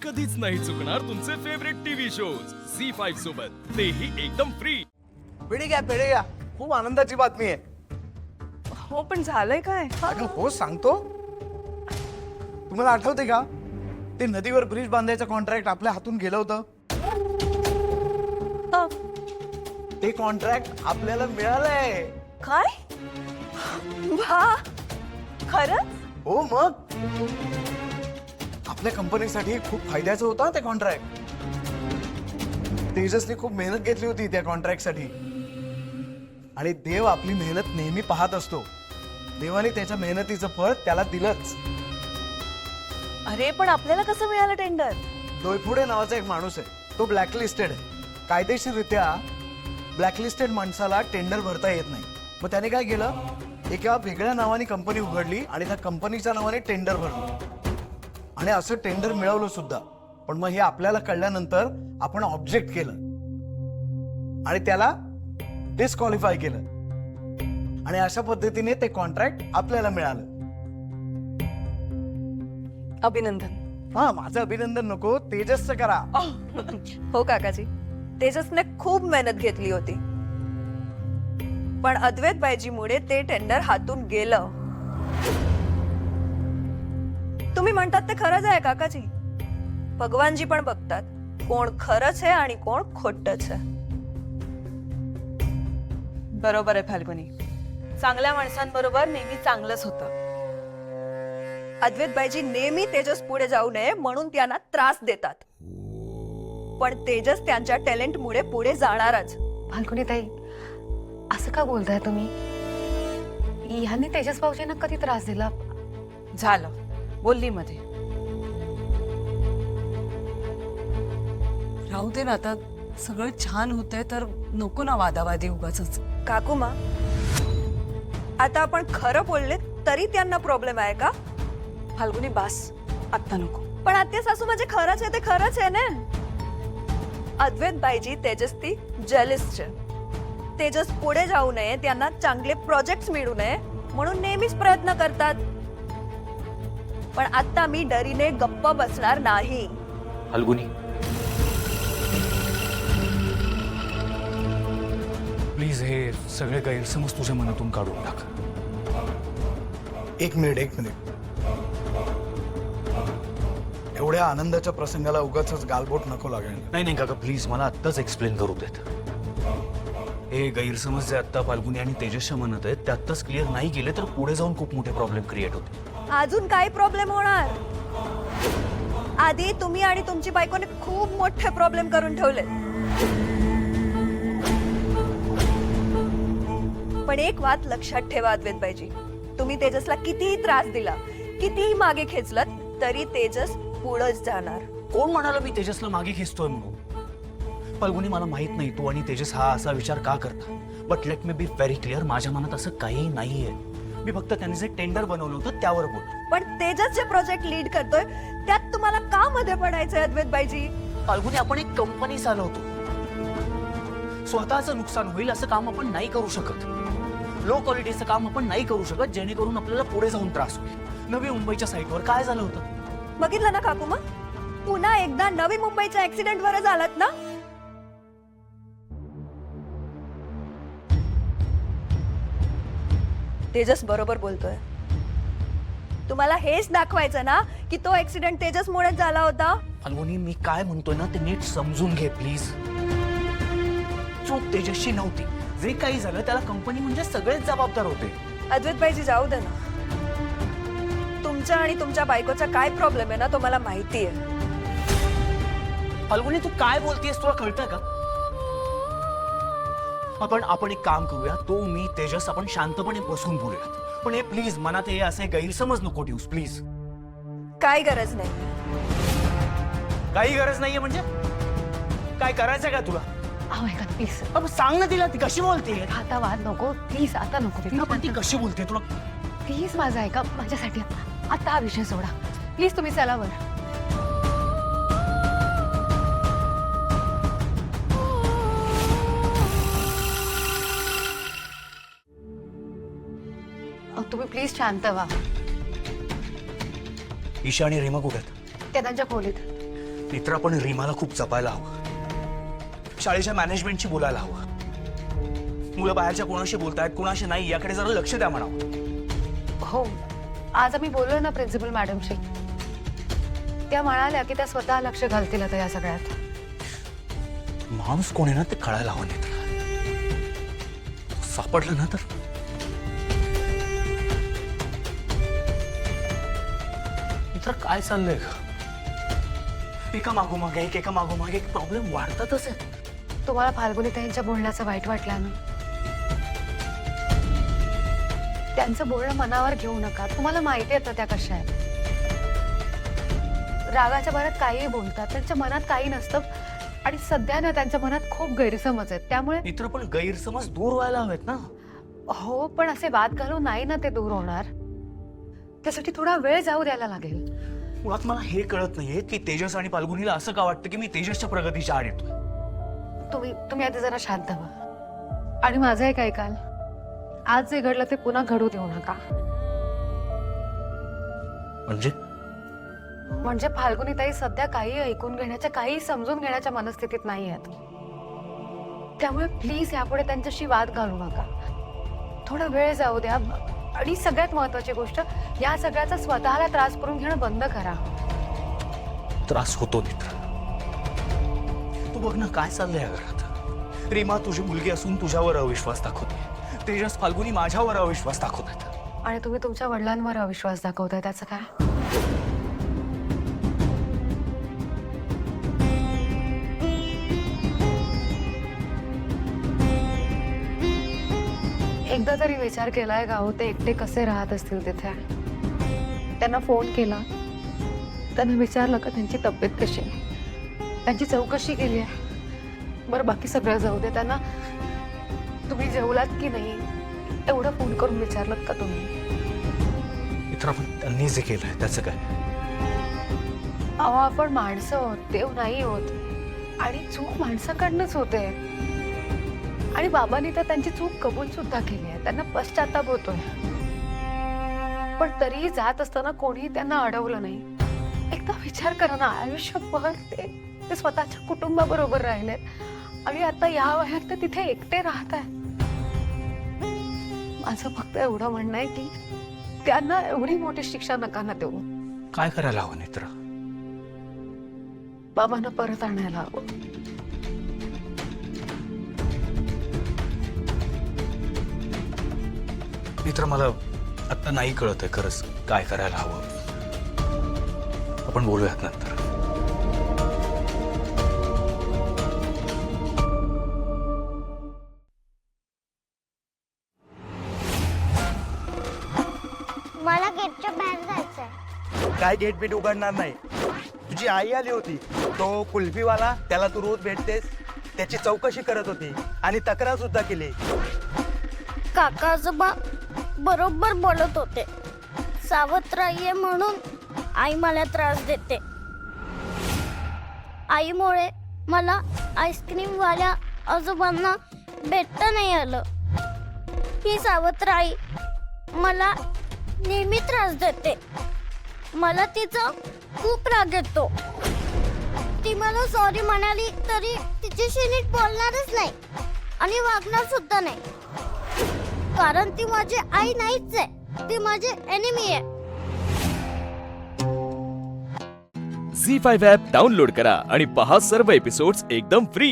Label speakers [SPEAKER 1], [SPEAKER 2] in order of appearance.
[SPEAKER 1] कधीच नाही चुकणार तुमचे फेवरेट टीव्ही शोज झी5 सोबत, तेही एकदम फ्री।
[SPEAKER 2] पेढे घ्या, खूप आनंदाची बातमी आहे।
[SPEAKER 3] हो पण झालंय काय?
[SPEAKER 2] अगं हो सांगतो। तुम्हाला आठवते का ते नदीवर ब्रिज बांधायचं कॉन्ट्रॅक्ट आपल्या हातून गेलं होतं? ते कॉन्ट्रॅक्ट आपल्याला मिळालंय।
[SPEAKER 3] काय? वा, खरंच?
[SPEAKER 2] हो मग आपल्या कंपनीसाठी खूप फायद्याचं होतं ते कॉन्ट्रॅक्ट। तेजसने खूप मेहनत घेतली होती त्या कॉन्ट्रॅक्टसाठी आणि देव आपली मेहनत नेहमी पाहत असतो। देवाने त्याच्या मेहनतीचं फळ त्याला दिलंच।
[SPEAKER 3] अरे पण आपल्याला कसं मिळालं टेंडर?
[SPEAKER 2] डोयफुडे नावाचा एक माणूस आहे, तो ब्लॅकलिस्टेड आहे। कायदेशीररित्या ब्लॅकलिस्टेड माणसाला टेंडर भरता येत नाही। मग त्याने काय केलं, एका वेगळ्या नावाने कंपनी उघडली आणि त्या कंपनीच्या नावाने टेंडर भरलं आणि असं टेंडर मिळवलं सुद्धा। पण मग हे आपल्याला कळल्यानंतर आपण ऑब्जेक्ट केलं आणि त्याला डिस्क्वालिफाय केलं आणि अशा पद्धतीने ते कॉन्ट्रॅक्ट आपल्याला मिळालं।
[SPEAKER 3] अभिनंदन।
[SPEAKER 2] हा, माझं अभिनंदन नको, तेजसचं करा।
[SPEAKER 3] हो काकाजी, तेजसने खूप मेहनत घेतली होती पण अद्वैत बायजीमुळे ते टेंडर हातून गेलं। तुम्ही म्हणतात ते खरंच आहे काकाजी। भगवानजी पण बघतात कोण खरंच आहे आणि कोण खोटच आहे।
[SPEAKER 4] बरोबर आहे फाल्गुनी, चांगल्या माणसांबरोबर नेहमी चांगलंच होतं।
[SPEAKER 3] अद्वैत बायजी नेहमी तेजस पुढे जाऊ नये म्हणून त्यांना त्रास देतात, पण तेजस त्यांच्या टॅलेंटमुळे पुढे जाणारच।
[SPEAKER 5] फाल्गुनी ताई, असं का बोलताय तुम्ही? ह्यांनी तेजस भाऊजींना कधी त्रास दिला?
[SPEAKER 4] झालं, बोलली मध्ये। राहू दे ना, आता सगळं छान होतंय तर नको ना वादावादी उगाचच।
[SPEAKER 3] काकूमा, आता आपण खरं बोलले तरी त्यांना प्रॉब्लेम आहे का?
[SPEAKER 4] फाल्गुनी बास, आत्ता नको।
[SPEAKER 3] पण आत्या सासू म्हणजे खरंच आहे ते खरंच आहे ना। अद्वैत बायजी तेजस ती जेलस, तेजस पुढे जाऊ नये, त्यांना चांगले प्रोजेक्ट्स मिळू नये म्हणून नेहमीच प्रयत्न करतात। पण आता मी डरीने गप्प बसणार नाही।
[SPEAKER 6] फाल्गुनी, प्लीज हे सगळे गैरसमज तुझ्या मनातून काढून टाक।
[SPEAKER 2] एक मिनिट, एवढ्या आनंदाच्या प्रसंगाला उगाचच गालबोट नको लागेल।
[SPEAKER 6] नाही काका, प्लीज मला आत्ताच एक्सप्लेन करू देत। हे गैरसमज जे आत्ता फाल्गुनी आणि तेजसच्या मनात आहेत ते आत्ताच क्लिअर नाही केले तर पुढे जाऊन खूप मोठे प्रॉब्लेम क्रिएट होते।
[SPEAKER 3] अजून काय प्रॉब्लेम होणार? आधी तुम्ही आणि तुमची बायकोने खूप मोठे प्रॉब्लेम करून ठेवले। पण एक बात लक्षात ठेवा अद्वैत बायजी, तुम्ही तेजसला कितीही त्रास दिला, कितीही मागे खेचलत तरी तेजस पुढेच जाणार।
[SPEAKER 6] कोण म्हणाला मी तेजसला मागे खेचतोय म्हणून? फाल्गुनी, मला माहित नाही तू आणि तेजस हा असा विचार का करता, but let me be very clear, माझ्या मनात असं काही नाहीये। मी फक्त त्यांनी जे टेंडर बनवलं होतं त्यावर बोल।
[SPEAKER 3] पण तेजस जे प्रोजेक्ट लीड करतोय त्यात तुम्हाला का मध्ये पडायचंय अद्वैत बायजी?
[SPEAKER 6] फाल्गुनी, आपण एक कंपनी चालवतो, स्वतःचं नुकसान होईल असं काम आपण नाही करू शकत। लो क्वालिटीचं काम आपण नाही करू शकत जेणेकरून आपल्याला पुढे जाऊन त्रास होईल। नवी मुंबईच्या साईटवर काय झालं होतं
[SPEAKER 3] बघितलं ना काकू, मग पुन्हा एकदा नवी मुंबईच्या ऍक्सिडेंट वर झालात ना। तेजस बरोबर बोलतोय। तुम्हाला हेच दाखवायचं ना की तो ऍक्सिडेंट तेजसमुळेच झाला होता।
[SPEAKER 6] फाल्गुनी, मी काय म्हणतोय ना ते नीट समजून घे प्लीज। चूक तेजसची नव्हती, जे काही झालं त्याला कंपनी म्हणजे सगळेच जबाबदार होते।
[SPEAKER 3] अद्वैत बाईजी जाऊ दे ना, तुमच्या आणि तुमच्या बायकोचा काय प्रॉब्लेम आहे ना तो मला माहिती आहे।
[SPEAKER 6] फाल्गुनी, तू काय बोलतेस तुला कळतं का? आपण एक काम करूया, तो मी तेजस आपण शांतपणे बसून बोलूयात। पण हे प्लीज मनात हे असे गैरसमज नको ठेवूस प्लीज।
[SPEAKER 3] काय गरज नाही।
[SPEAKER 6] काही गरज नाहीये म्हणजे काय करायचं का तुला?
[SPEAKER 5] Oh my God, प्लीज
[SPEAKER 6] अब सांग ना तिला, ती कशी बोलते?
[SPEAKER 5] आता वाद नको प्लीज, आता नको
[SPEAKER 6] पण ती कशी बोलते तुला?
[SPEAKER 5] प्लीज माझं ऐका, माझ्यासाठी आता हा विषय सोडा प्लीज। तुम्ही चला वर। तुम्ही प्लीज शांत व्हा।
[SPEAKER 6] ईशा आणि रीमा कुठे आहेत?
[SPEAKER 5] त्या त्यांच्या खोलीत।
[SPEAKER 6] मित्र आपण रीमाला खूप जपायला हवं. शाळेच्या मॅनेजमेंटशी बोलायला हवं. मुलं बाहेरच्या कोणाशी बोलतायत कोणाशी नाही याकडे जरा लक्ष द्या म्हणावं.
[SPEAKER 5] हो, आज आम्ही बोललो ना प्रिन्सिपल मॅडमशी. त्या म्हणाल्या की त्या स्वतः लक्ष घालतील आता या सगळ्यात.
[SPEAKER 6] माणूस कोण आहे ना ते कळायला हवं. नेत्र सापडलं ना तर मित्र काय चाललंय का? एका मागोमाग एक प्रॉब्लेम वाढतातच आहे.
[SPEAKER 5] तुम्हाला फाल्गुनी ताईंच्या बोलण्याचं वाईट वाटलं ना? त्यांचं बोलणं मनावर घेऊ नका. तुम्हाला माहिती आहे त्या कशा आहेत. रागाच्या भरात काहीही बोलतात, त्यांच्या मनात काही नसतं. आणि सध्या ना त्यांच्या मनात खूप गैरसमज आहेत. त्यामुळे
[SPEAKER 6] मित्र पण गैरसमज दूर व्हायला हवेत ना.
[SPEAKER 5] हो, पण असे वाद घालून नाही ना ते दूर होणार. त्यासाठी थोडा वेळ जाऊ द्यायला लागेल.
[SPEAKER 6] मुळात मला हे कळत नाहीये की तेजस आणि फाल्गुनीला असं का वाटतं की मी तेजसच्या प्रगतीच्या आड येतोय.
[SPEAKER 5] तुम्ही आधी जरा शांत व्हा आणि माझं एक ऐकाल. आज जे घडलं ते पुन्हा घडू देऊ नका. म्हणजे फाल्गुनी ताई सध्या काही ऐकून घेण्याच्या काही समजून घेण्याच्या मनस्थितीत नाही आहेत. त्यामुळे प्लीज यापुढे त्यांच्याशी वाद घालू नका. थोडा वेळ जाऊ द्या. आणि सगळ्यात महत्वाची गोष्ट, या सगळ्याचा स्वतःला त्रास करून घेणं बंद करा.
[SPEAKER 6] त्रास होतो मित्र. तू बघ ना काय चाललंय या घरात. रीमा तुझी मुलगी असून तुझ्यावर अविश्वास दाखवते. तेजस फाल्गुनी माझ्यावर अविश्वास दाखवतात.
[SPEAKER 5] आणि तुम्ही तुमच्या वडिलांवर अविश्वास दाखवताय, त्याचं काय? एकदा तरी विचार केलाय का हो ते एकटे कसे राहत असतील तिथे? त्यांना फोन केला, त्यांना विचारलं का त्यांची तब्येत कशी आहे, त्यांची चौकशी केली आहे? बरं बाकी सगळं जाऊ दे, त्यांना तुम्ही जेवलात की नाही एवढं फोन करून विचारलं का तुम्ही?
[SPEAKER 6] मित्र पण त्यांनी जे केलंय त्याचं काय?
[SPEAKER 5] अहो आपण माणसं आहोत, देव नाही होत. आणि चूक माणसाकडनंच होते. आणि बाबांनी तर त्यांची चूक कबूल सुद्धा केली आहे. त्यांना पश्चाताप होतोय. पण तरीही जात असताना कोणीही त्यांना अडवलं नाही. एकदा विचार करा ना, आयुष्यभर ते स्वतःच्या कुटुंबाबरोबर राहिले आणि आता या वयात ते तिथे एकटे राहत आहे. माझं फक्त एवढं म्हणणं आहे की त्यांना एवढी मोठी शिक्षा नका ना देऊ.
[SPEAKER 6] काय करायला हवं मित्र?
[SPEAKER 5] बाबांना परत आणायला हवं.
[SPEAKER 6] मित्र मला आता नाही कळत आहे खरंच काय करायला हवं. आपण बोलूयात नंतर.
[SPEAKER 7] मला गेटच्या बाहेर जायचंय.
[SPEAKER 2] काय गेट बीट उघडणार नाही. तुझी आई आली होती, तो कुल्फीवाला, त्याला तू रोज भेटतेस, त्याची चौकशी करत होती आणि तक्रार सुद्धा केली.
[SPEAKER 7] काका आजोबा बरोबर बोलत होते. सावत्र आई आहे म्हणून आई मला त्रास देते. आईमुळे मला आईस्क्रीम वाल्या आजोबांना भेटता नाही आलं. ही सावत्र आई मला नेहमी त्रास देते. मला तिचा खूप राग येतो. ती मला सॉरी म्हणाली तरी तिच्याशी नीट बोलणारच नाही आणि वागणार सुद्धा नाही. कारण ती माझी आई नाहीच आहे, ती माझी एनिमी आहे.
[SPEAKER 1] झी5 ॲप डाउनलोड करा आणि पहा सर्व एपिसोड्स एकदम फ्री.